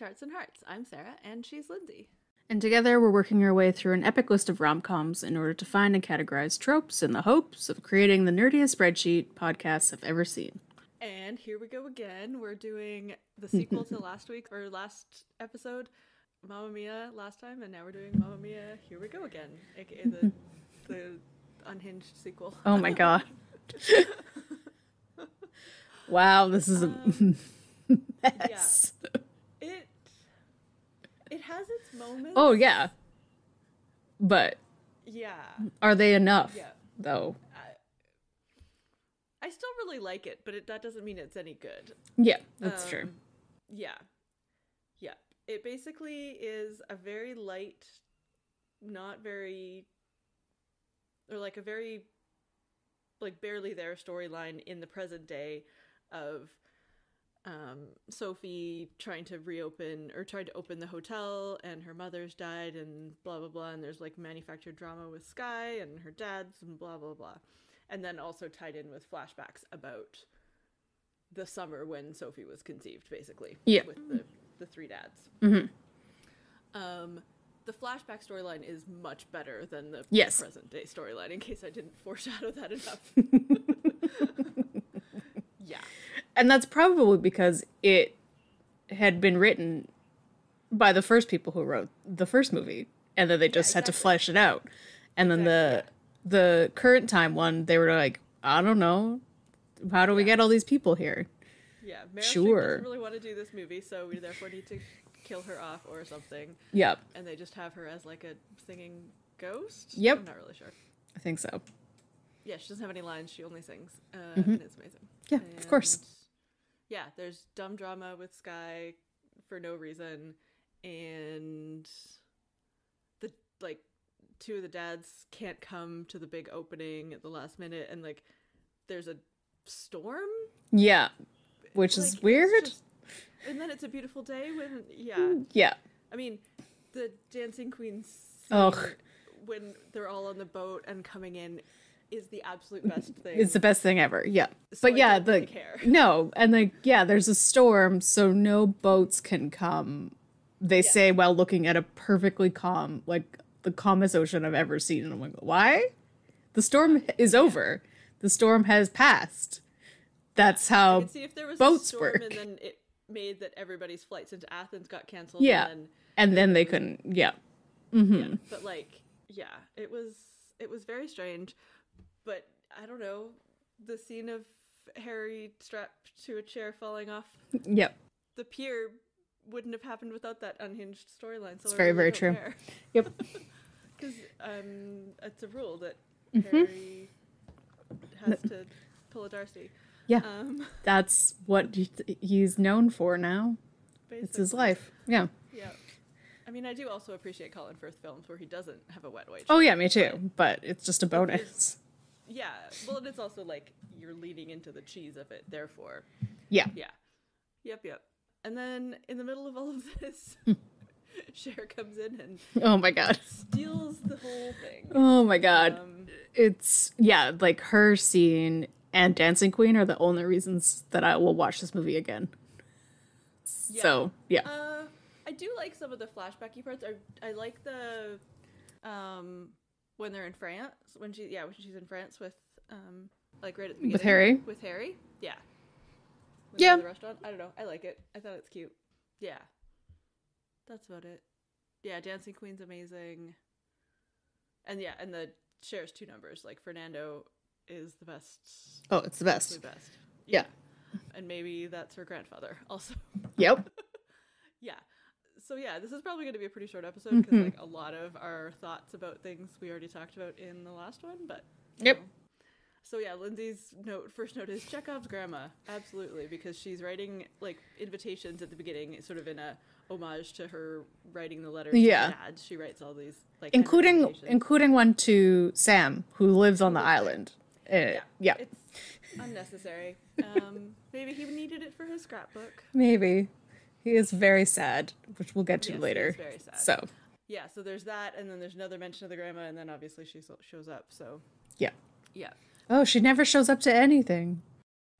Charts and Hearts. I'm Sarah, and she's Lindsay. And together we're working our way through an epic list of rom-coms in order to find and categorize tropes in the hopes of creating the nerdiest spreadsheet podcasts have ever seen. And here we go again. We're doing the sequel to last episode, Mamma Mia last time, and now we're doing Mamma Mia, Here We Go Again, aka the unhinged sequel. Oh my god. Wow, this is a mess. Yeah. It has its moments. Oh yeah. But yeah. Are they enough though? I still really like it, but that doesn't mean it's any good. Yeah, that's true. Yeah. Yeah. It basically is a very light, not very, or like a very, like barely there storyline in the present day of Sophie trying to open the hotel, and her mother's died and blah blah blah, and there's like manufactured drama with Sky and her dad's and blah blah blah, and then also tied in with flashbacks about the summer when Sophie was conceived, basically. Yeah. With the three dads. Mm-hmm. The flashback storyline is much better than the present day storyline, in case I didn't foreshadow that enough. Yeah. And that's probably because it had been written by the first people who wrote the first movie, and then they just had to flesh it out. And then the current time one, they were like, I don't know, how do we get all these people here? Yeah, Meryl Streep doesn't really want to do this movie, so we therefore need to kill her off or something. Yep. And they just have her as like a singing ghost? Yep. I'm not really sure. I think so. Yeah, she doesn't have any lines, she only sings. And it's amazing. Yeah, of course. Yeah, there's dumb drama with Sky for no reason, and the two of the dads can't come to the big opening at the last minute, and like there's a storm. Yeah, which is weird. And then it's a beautiful day when yeah. I mean, the Dancing Queen scene when they're all on the boat and coming in is the absolute best thing. It's the best thing ever, yeah. So but yeah, I don't really care. No, and there's a storm, so no boats can come. They say while looking at a perfectly calm, like the calmest ocean I've ever seen, and I'm like, why? The storm is over. The storm has passed. That's how I could see if there was boats a storm work. And then it made that everybody's flights into Athens got canceled. Yeah, and then they couldn't. Yeah. Mm-hmm. Yeah, but it was very strange. But I don't know, the scene of Harry strapped to a chair falling off the pier wouldn't have happened without that unhinged storyline. So it's very, very true. Yep. Because it's a rule that Harry has to pull a Darcy. Yeah. That's what he's known for now. Basically. It's his life. Yeah. Yeah. I mean, I do also appreciate Colin Firth films where he doesn't have a wet white shirt. Oh, yeah, me too. But it's just a bonus. Yeah. Well, and it's also like you're leaning into the cheese of it, therefore. Yeah. Yeah. Yep. And then in the middle of all of this, Cher comes in and oh my god, steals the whole thing. Oh my god. It's like her scene and Dancing Queen are the only reasons that I will watch this movie again. Yeah. So, yeah. I do like some of the flashbacky parts. I like the when they're in France, when she's in France with right at the beginning with Harry. Yeah. Yeah. The restaurant. I don't know. I like it. I thought it's cute. Yeah. That's about it. Yeah, Dancing Queen's amazing. And the Cher's two numbers. Like Fernando is the best. Oh, it's the best. Absolute best. Yeah. And maybe that's her grandfather also. Yep. Yeah. So yeah, this is probably going to be a pretty short episode because a lot of our thoughts about things we already talked about in the last one, but you know. So yeah, Lindsay's first note is Chekhov's grandma, absolutely, because she's writing like invitations at the beginning, sort of in a homage to her writing the letters to her dad. She writes all these like including one to Sam, who lives on the island. Yeah, it's unnecessary. Maybe he needed it for his scrapbook. Maybe. He is very sad, which we'll get to later. He is very sad. So yeah, so there's that, and then there's another mention of the grandma, and then obviously she shows up. So yeah. Oh, she never shows up to anything.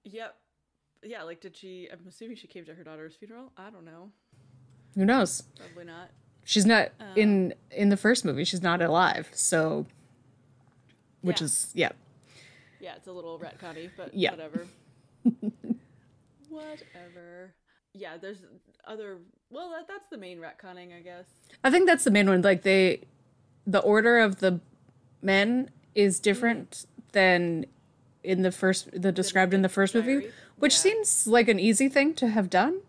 Yep. Yeah, like did she? I'm assuming she came to her daughter's funeral. I don't know. Who knows? Probably not. She's not in the first movie. She's not alive. So, which is Yeah, it's a little retconny, but whatever. Whatever. Yeah, there's other. Well, that's the main retconning, I guess. I think that's the main one. Like the order of the men is different than in the described in the first movie, which seems like an easy thing to have done.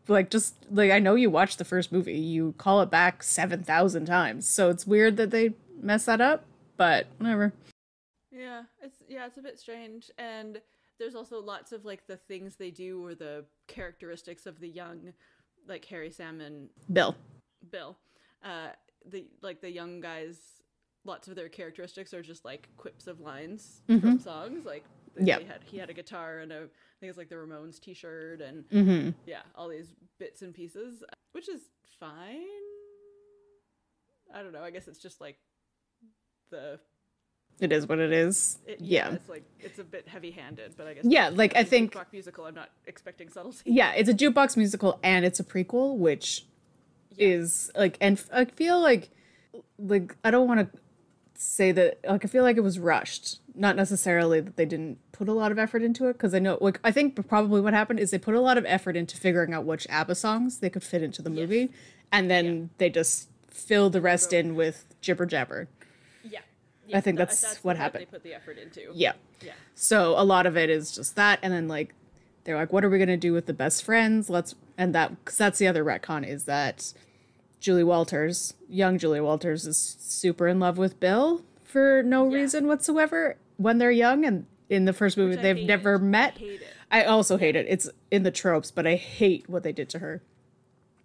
Like, just like, I know you watched the first movie, you call it back 7,000 times, so it's weird that they mess that up, but whatever. Yeah, it's a bit strange, and there's also lots of like the things they do or the characteristics of the young, like Harry, Sam, and Bill. The young guys, lots of their characteristics are just like quips of lines from songs. Like he had a guitar and I think it's like the Ramones t-shirt and all these bits and pieces, which is fine. I don't know. I guess it's just like it is what it is. It's like it's a bit heavy-handed, but I guess like I think jukebox musical. I'm not expecting subtlety. Yeah, it's a jukebox musical and it's a prequel, which is like, and I feel like I don't want to say that, like, I feel like it was rushed. Not necessarily that they didn't put a lot of effort into it, because I know, like, I think probably what happened is they put a lot of effort into figuring out which ABBA songs they could fit into the movie, and then they just filled the rest in with jibber jabber. I think that's what happened. They put the effort into. Yeah. So a lot of it is just that, and then like they're like, what are we gonna do with the best friends? Because that's the other retcon, is that young Julie Walters, is super in love with Bill for no reason whatsoever when they're young, and in the first movie they've never met. I also hate it. It's in the tropes, but I hate what they did to her.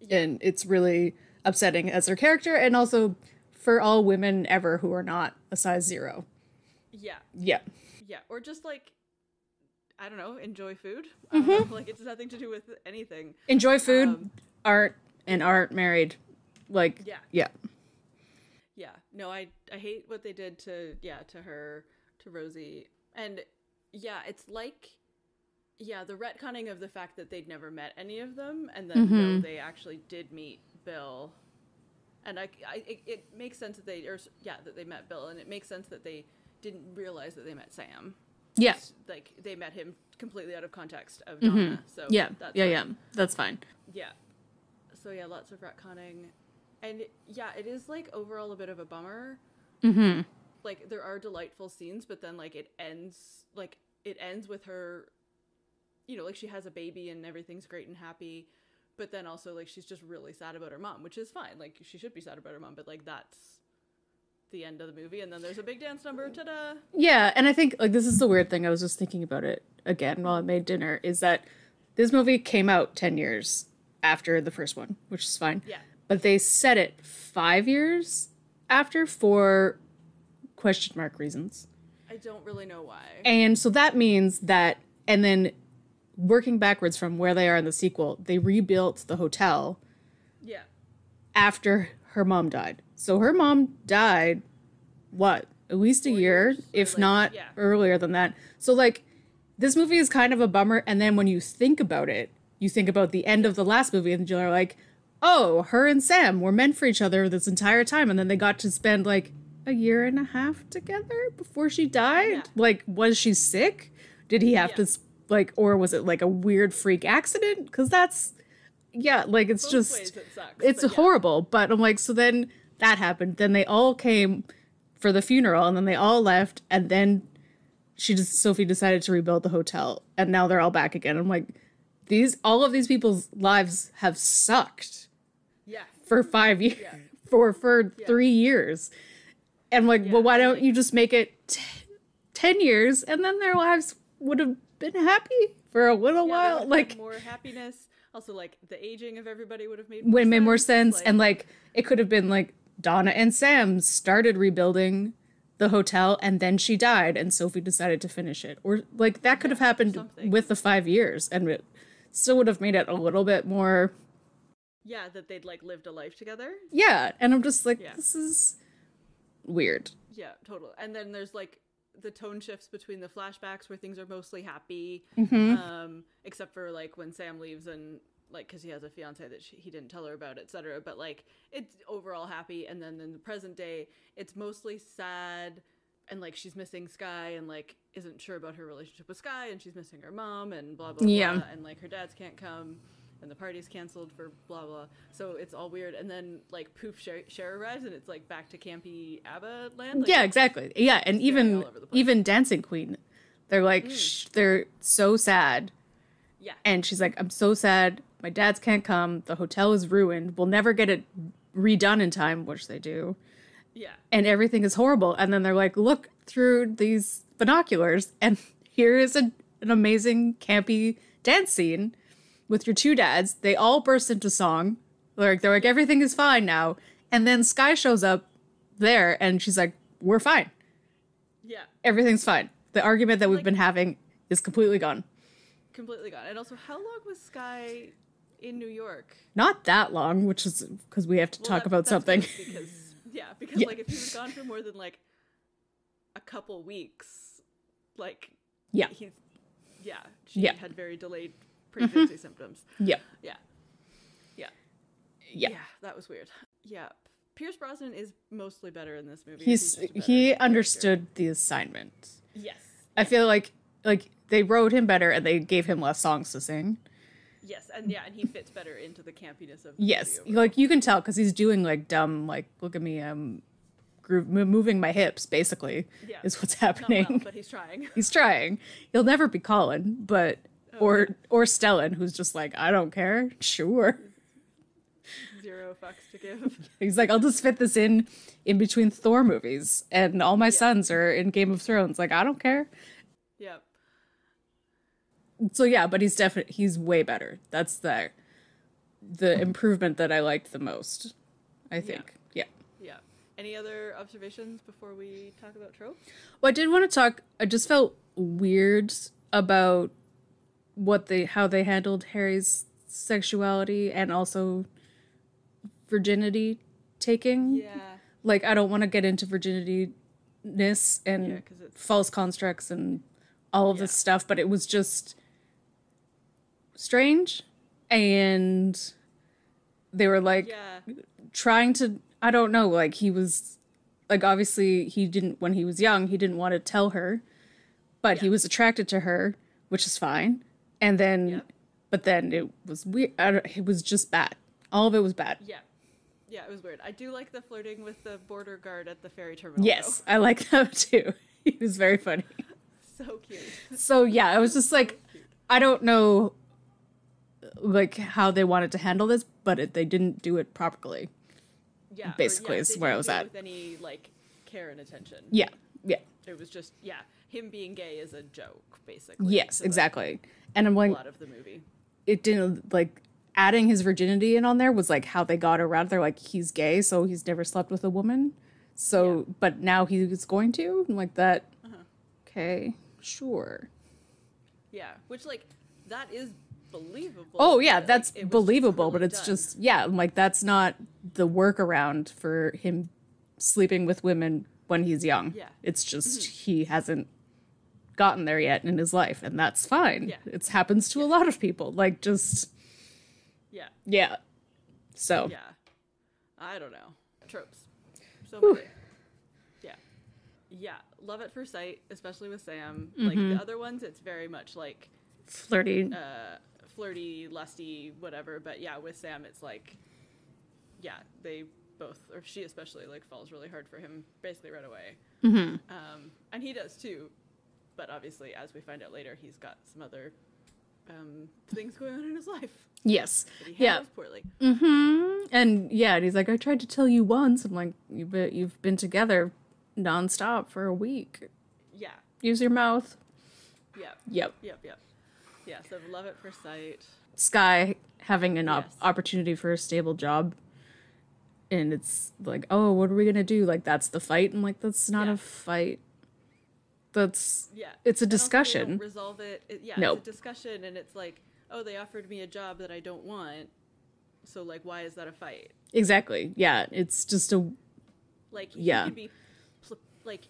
And it's really upsetting as her character, and also for all women ever who are not a size 0. Yeah, or just like, I don't know, enjoy food. Like, it's nothing to do with anything. Enjoy food, art, and art married. Like, yeah. No, I hate what they did to her, to Rosie. And it's like, the retconning of the fact that they'd never met any of them, and then no, they actually did meet Bill. And it makes sense that that they met Bill, and it makes sense that they didn't realize that they met Sam. Yeah. Like, they met him completely out of context of Donna. So that's fine. Yeah. So lots of retconning. And it is like overall a bit of a bummer. Like, there are delightful scenes, but then like it ends with her, like she has a baby and everything's great and happy, but then also like she's just really sad about her mom, which is fine. Like, she should be sad about her mom, but like that's the end of the movie, and then there's a big dance number. Ta-da! Yeah, and I think like this is the weird thing. I was just thinking about it again while I made dinner. Is that this movie came out 10 years after the first one, which is fine. Yeah. But they set it 5 years after for question mark reasons. I don't really know why. And so that means that, and then working backwards from where they are in the sequel, they rebuilt the hotel. Yeah. After her mom died. So her mom died, what, at least a year, if not earlier than that. So like, this movie is kind of a bummer. And then when you think about it, you think about the end of the last movie, and you're like, oh, her and Sam were meant for each other this entire time, and then they got to spend like a year and a half together before she died. Yeah. Like, was she sick? Did he have to like, or was it like a weird freak accident? Because that's, like, it's both just ways it sucks, it's horrible. But I'm like, so then that happened. Then they all came for the funeral, and then they all left, and then Sophie decided to rebuild the hotel, and now they're all back again. I'm like, all of these people's lives have sucked. Yeah. For 5 years. Yeah. For 3 years. And like, well, why don't you just make it 10 years, and then their lives would have been happy for a little while? Like, more happiness. Also, like, the aging of everybody would have made more sense. Like, and like, it could have been like Donna and Sam started rebuilding the hotel, and then she died, and Sophie decided to finish it. Or like, that could have happened with the 5 years, and it still would have made it a little bit more. Yeah, that they'd like lived a life together. Yeah, and I'm just like, this is weird. Yeah, totally. And then there's like the tone shifts between the flashbacks where things are mostly happy, except for like when Sam leaves and like, because he has a fiance that he didn't tell her about, etc. But like, it's overall happy. And then in the present day, it's mostly sad, and like she's missing Sky, and like isn't sure about her relationship with Sky, and she's missing her mom, and blah blah blah, and like her dads can't come, and the party's canceled for blah blah. So it's all weird. And then like poof, Cher arrives, and it's like back to campy ABBA land. Like, yeah, exactly. Yeah, and even Dancing Queen, they're like they're so sad. Yeah, and she's like, I'm so sad. My dads can't come. The hotel is ruined. We'll never get it redone in time, which they do. Yeah, and everything is horrible. And then they're like, look through these binoculars, and here is an amazing campy dance scene with your two dads. They all burst into song. They're like, everything is fine now. And then Sky shows up there, and she's like, we're fine. Yeah, everything's fine. The argument that we've been having is completely gone. Completely gone. And also, how long was Sky in New York? Not that long, which is because we have to talk about something. Because like if he was gone for more than like a couple weeks, like she had very delayed pregnancy symptoms. Yeah, that was weird. Yeah, Pierce Brosnan is mostly better in this movie. He understood the assignment. Yes, I feel like they wrote him better and they gave him less songs to sing. Yes, and he fits better into the campiness of the yes, movie like you can tell because he's doing like dumb, like look at me, moving my hips basically is what's happening. Not well, but he's trying. He's trying. He'll never be Colin, but or Stellan, who's just like, I don't care. Sure. Zero fucks to give. He's like, I'll just fit this in between Thor movies, and all my sons are in Game of Thrones. Like, I don't care. Yep. So yeah, but he's way better. That's the improvement that I liked the most, I think. Yeah. Any other observations before we talk about tropes? Well, I did want to talk. I just felt weird about how they handled Harry's sexuality and also virginity taking. Yeah. Like, I don't want to get into virginity-ness and false constructs and all of this stuff, but it was just strange, and they were like trying to, I don't know, like he was like, obviously he didn't, when he was young, he didn't want to tell her, but he was attracted to her, which is fine. And then but then it was weird. It was just bad. All of it was bad. Yeah, it was weird. I do like the flirting with the border guard at the ferry terminal. Yes, I like that too. He was very funny. So cute. So yeah, I was just like, I don't know like how they wanted to handle this, but they didn't do it properly. Yeah, basically is where I was at. With any like care and attention. Yeah. It was just him being gay is a joke, basically. Yes, exactly. And I'm like, a lot of the movie. It didn't like adding his virginity in on there was like how they got around. They're like, he's gay, so he's never slept with a woman. So, but now he's going to, and like that. Okay, sure. Yeah, which like that is believable. Oh yeah, that's believable, but it's just like that's not the workaround for him sleeping with women when he's young. Yeah, it's just he hasn't gotten there yet in his life, and that's fine. Yeah, it happens to a lot of people. Like just yeah. So I don't know, tropes. So many. Yeah, love at first sight, especially with Sam. Like the other ones, it's very much like flirty, lusty, whatever. But yeah, with Sam, it's like, they both, or she especially, like falls really hard for him basically right away. And he does too. But obviously, as we find out later, he's got some other things going on in his life. Yes. That he handles poorly. And and he's like, I tried to tell you once. I'm like, you've been together nonstop for a week. Yeah. Use your mouth. Yep. Yeah, so love at first sight. Sky having an opportunity for a stable job. And it's like, oh, what are we going to do? Like, that's the fight. I'm like, that's not a fight. That's, it's a discussion. Don't resolve it. It's a discussion. And it's like, oh, they offered me a job that I don't want. So, like, why is that a fight? Exactly. Yeah, it's just a... Like,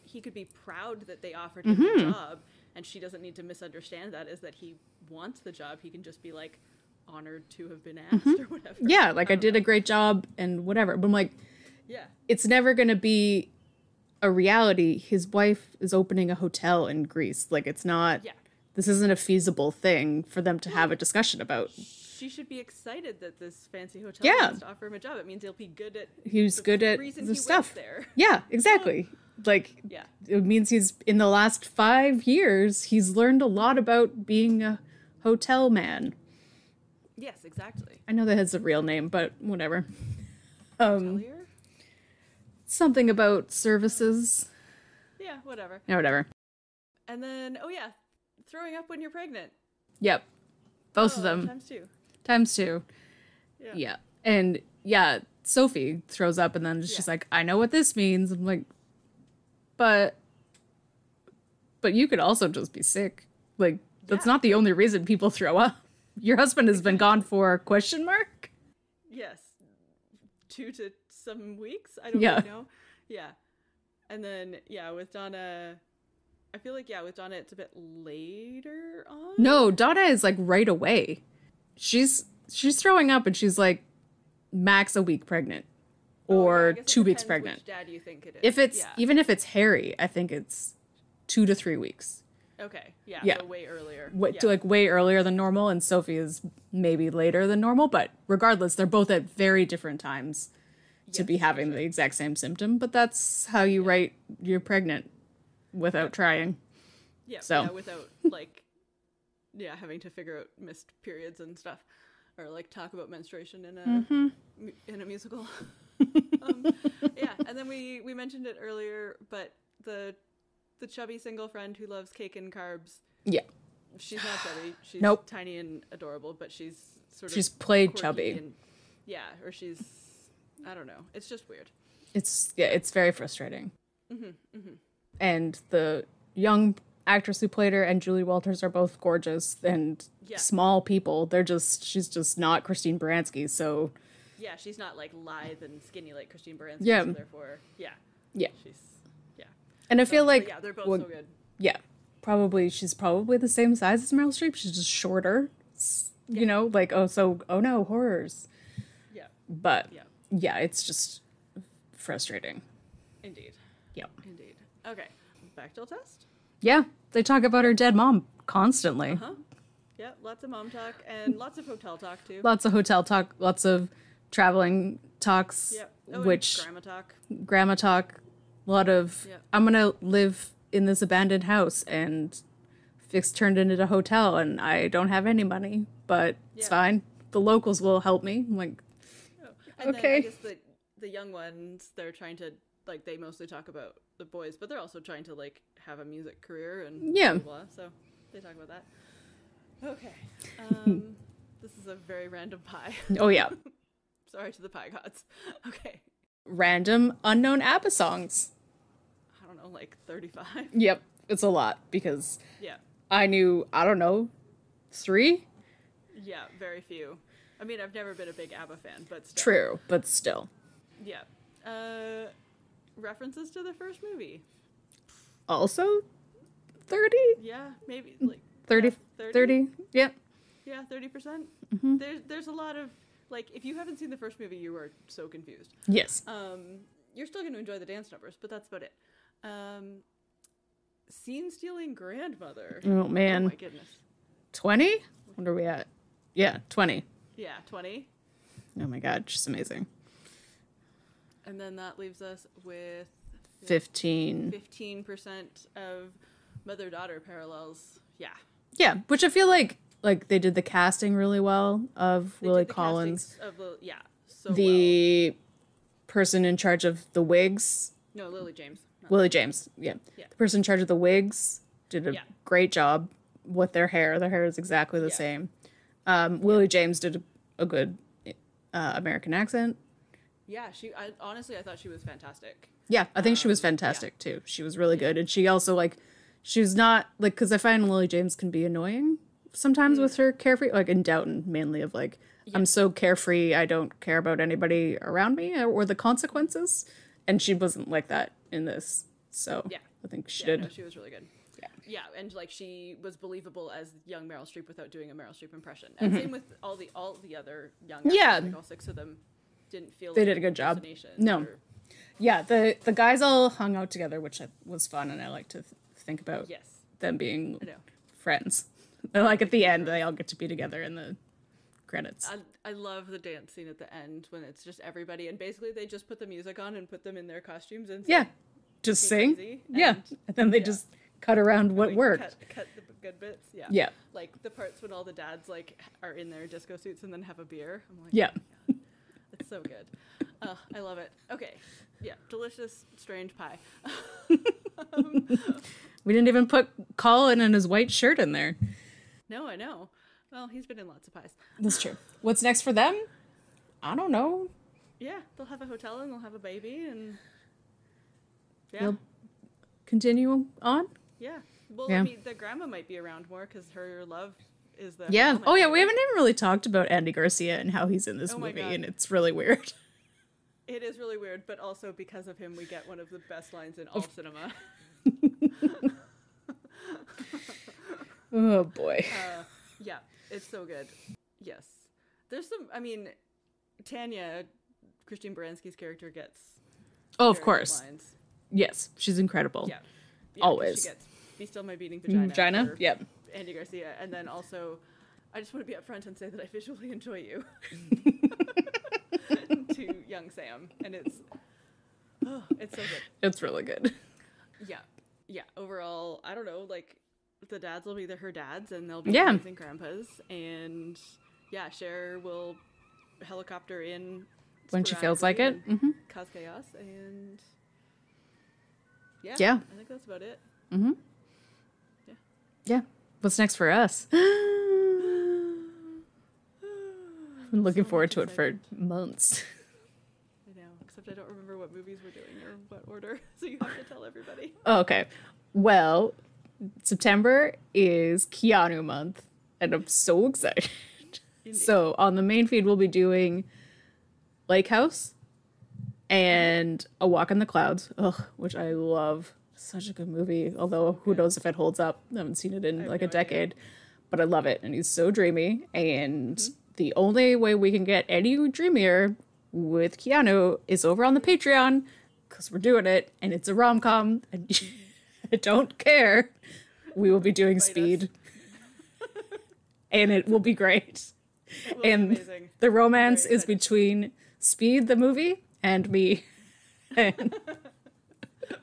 he could be proud that they offered him the job, and she doesn't need to misunderstand that as that he wants the job. He can just be like, honored to have been asked or whatever. Yeah, like I did a great job and whatever. But I'm like, yeah, it's never going to be a reality. His wife is opening a hotel in Greece. Like, it's not, this isn't a feasible thing for them to have a discussion about. She should be excited that this fancy hotel wants to offer him a job. It means he'll be good at the stuff there. Yeah, exactly. Like, it means he's, in the last 5 years, he's learned a lot about being a hotel man. Yes, exactly. I know that has a real name, but whatever. Hotelier? Something about services. Yeah, whatever. Yeah, whatever. And then, throwing up when you're pregnant. Yep. Both of them. Times two. Yeah. And Sophie throws up and then she's like, I know what this means. I'm like, but you could also just be sick. Like, that's not the only reason people throw up. Your husband has been gone for ? Yes. 2 to some weeks. I don't really know. Yeah. And then, with Donna, I feel like, with Donna, it's a bit later on. No, Donna is like right away. She's throwing up and she's like max a week pregnant or 2 weeks pregnant. Which dad you think it is. If it's even if it's Harry, I think it's 2 to 3 weeks. Okay. Yeah. So way earlier. Way earlier than normal, and Sophie is maybe later than normal, but regardless, they're both at very different times to be having the exact same symptom, but that's how you write you're pregnant without trying. Yeah. So without having to figure out missed periods and stuff, or like talk about menstruation in a musical. And then we mentioned it earlier, but the chubby single friend who loves cake and carbs. Yeah. She's not chubby. She's tiny and adorable, but she's she's played chubby. And, or she's, I don't know. It's just weird. It's very frustrating. And the young actress who played her and Julie Walters are both gorgeous and small people. She's just not Christine Baranski, so. Yeah, she's not like lithe and skinny like Christine Baranski, so therefore, she's, And I feel like they're both so good. Yeah, she's probably the same size as Meryl Streep. She's just shorter. You know, like oh no, horrors. Yeah. But it's just frustrating. Indeed. Yep. Indeed. Okay. Bechdel test? Yeah, they talk about her dead mom constantly. Yeah, lots of mom talk and lots of hotel talk too. Lots of hotel talk, lots of traveling talks. Yep. Which grandma talk. A lot of, I'm going to live in this abandoned house and it's turned into a hotel and I don't have any money, but it's fine. The locals will help me. I'm like, and okay. Then I guess the young ones, they're trying to, like, they mostly talk about the boys, but they're also trying to, like, have a music career and blah, blah, so they talk about that. Okay. This is a very random pie. Oh, yeah. Sorry to the pie gods. Okay. Random unknown ABBA songs. I don't know, like 35? Yep, it's a lot because I knew, I don't know, 3? Yeah, very few. I mean, I've never been a big ABBA fan, but still. True, but still. Yeah. References to the first movie. Also 30? Yeah, maybe like 30? 30? Yeah. Yeah, 30%. There's a lot of, like, if you haven't seen the first movie, you are so confused. Yes. You're still going to enjoy the dance numbers, but that's about it. Scene-stealing grandmother. Oh, man. Oh, my goodness. 20? What are we at? Yeah, 20. Yeah, 20. Oh, my God. She's amazing. And then that leaves us with 15% of mother-daughter parallels. Yeah. Yeah, which I feel like they did the casting really well of Lily Collins. The person in charge of the wigs. No, Lily James. Lily James, yeah. The person in charge of the wigs did a great job with their hair. Their hair is exactly the same. Lily James did a good American accent. Yeah, honestly, I thought she was fantastic. Yeah, I think she was fantastic too. She was really good. And she also, like, she was not, like, because I find Lily James can be annoying sometimes with her carefree, like in Downton mainly, of like, I'm so carefree, I don't care about anybody around me or the consequences. And she wasn't like that in this. So I think she did. No, she was really good. Yeah, and like she was believable as young Meryl Streep without doing a Meryl Streep impression. And same with all the other young actors. Yeah. Like all 6 of them didn't feel they like did a good job. No. or- Yeah, the guys all hung out together, which was fun, and I like to think about Yes. them being I know. friends. And, like at the end, they all get to be together in the credits. I love the dance scene at the end when it's just everybody, and basically they just put the music on and put them in their costumes and Yeah, just be sing. crazy, Yeah, and then they just cut around what like, worked. cut the good bits. Yeah. Yeah. Like the parts when all the dads like are in their disco suits and then have a beer. I'm like, Yeah. it's so good. I love it. Okay. Yeah. Delicious, strange pie. We didn't even put Colin and his white shirt in there. No, I know. Well, he's been in lots of pies. That's true. What's next for them? I don't know. Yeah, they'll have a hotel and they'll have a baby and yeah. They'll continue on? Yeah. Well, Yeah. I mean, the grandma might be around more because her love is the Yeah. helmet Oh, yeah, maker. we haven't even really talked about Andy Garcia and how he's in this Oh my movie, God. and it's really weird. It is really weird, but also because of him, we get one of the best lines in all cinema. Oh, boy. Yeah, it's so good. Yes. There's some, I mean, Tanya, Christine Baranski's character gets Oh, of very good course. lines. Yes, she's incredible. Yeah. 'Cause Always. She gets Be Still My Beating Vagina. Vagina? for Yep. Andy Garcia. And then also, I just want to be upfront and say that I visually enjoy you. To young Sam. And it's so good. It's really good. Yeah. Yeah. Overall, I don't know, like, the dads will be her dads and they'll be Yeah. amazing grandpas. And yeah, Cher will helicopter in When she feels like it. sporadically Mm-hmm. and cause chaos. And yeah. Yeah. I think that's about it. Mm-hmm. Yeah. Yeah. What's next for us? I've been looking So forward much to it for excitement. months. I know, except I don't remember what movies we're doing or what order, so you have to tell everybody. Okay. Well, September is Keanu month, and I'm so excited. Indeed. So on the main feed, we'll be doing Lake House and A Walk in the Clouds, which I love. Such a good movie, although who knows if it holds up. I haven't seen it in have like no a decade, but I love it, and he's so dreamy. And the only way we can get any dreamier with Keanu is over on the Patreon, because we're doing it, and it's a rom-com, and I don't care. We will be doing Invite us. Speed, and it will be great. It will be And amazing. the romance Very is excited. between Speed, the movie, and me. And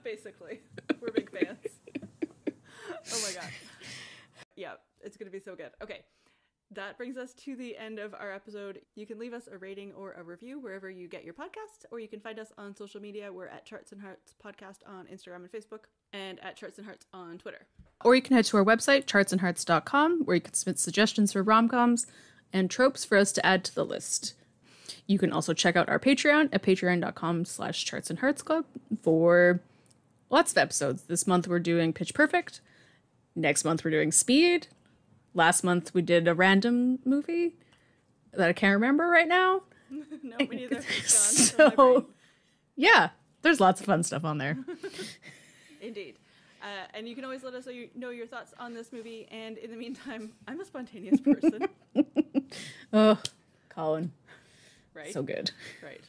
Basically, we're big fans. Oh my god. Yeah, it's gonna be so good. Okay. That brings us to the end of our episode. You can leave us a rating or a review wherever you get your podcast, or you can find us on social media. We're at Charts and Hearts Podcast on Instagram and Facebook, and at Charts and Hearts on Twitter. Or you can head to our website, chartsandhearts.com, where you can submit suggestions for rom-coms and tropes for us to add to the list. You can also check out our Patreon at patreon.com/chartsandheartsclub for lots of episodes. This month we're doing Pitch Perfect. Next month we're doing Speed. Last month we did a random movie that I can't remember right now. No, me neither. It's gone from my So, brain. yeah, there's lots of fun stuff on there. Indeed. And you can always let us know your thoughts on this movie. And in the meantime, I'm a spontaneous person. Oh, Colin. Right? So good. Right.